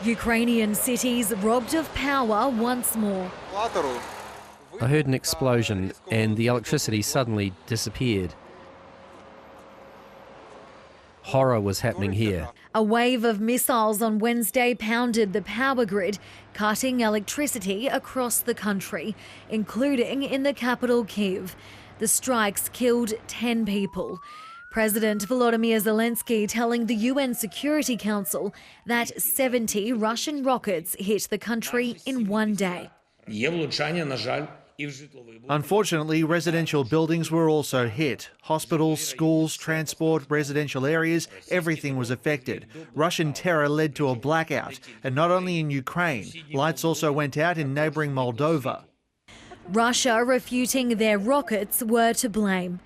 Ukrainian cities robbed of power once more. I heard an explosion and the electricity suddenly disappeared. Horror was happening here. A wave of missiles on Wednesday pounded the power grid, cutting electricity across the country, including in the capital Kyiv. The strikes killed 10 people. President Volodymyr Zelensky telling the UN Security Council that 70 Russian rockets hit the country in one day. Unfortunately, residential buildings were also hit. Hospitals, schools, transport, residential areas, everything was affected. Russian terror led to a blackout, and not only in Ukraine, lights also went out in neighbouring Moldova. Russia refuting their rockets were to blame.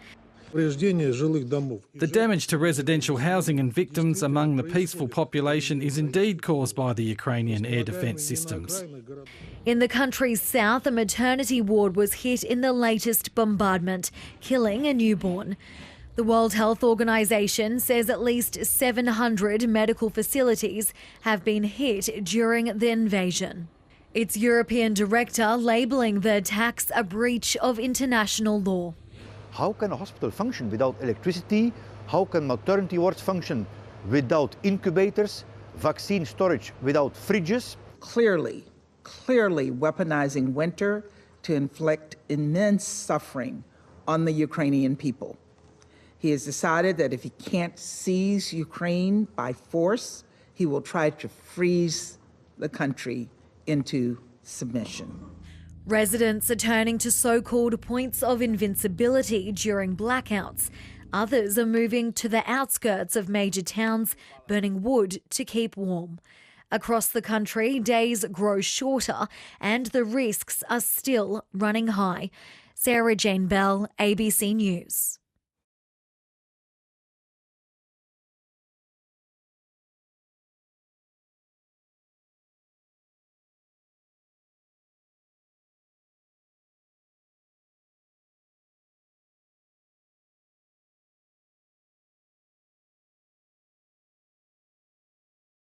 The damage to residential housing and victims among the peaceful population is indeed caused by the Ukrainian air defence systems. In the country's south, a maternity ward was hit in the latest bombardment, killing a newborn. The World Health Organization says at least 700 medical facilities have been hit during the invasion. Its European director labelling the attacks a breach of international law. How can a hospital function without electricity? How can maternity wards function without incubators? Vaccine storage without fridges? Clearly weaponizing winter to inflict immense suffering on the Ukrainian people. He has decided that if he can't seize Ukraine by force, he will try to freeze the country into submission. Residents are turning to so-called points of invincibility during blackouts. Others are moving to the outskirts of major towns, burning wood to keep warm. Across the country, days grow shorter and the risks are still running high. Sarah Jane Bell, ABC News.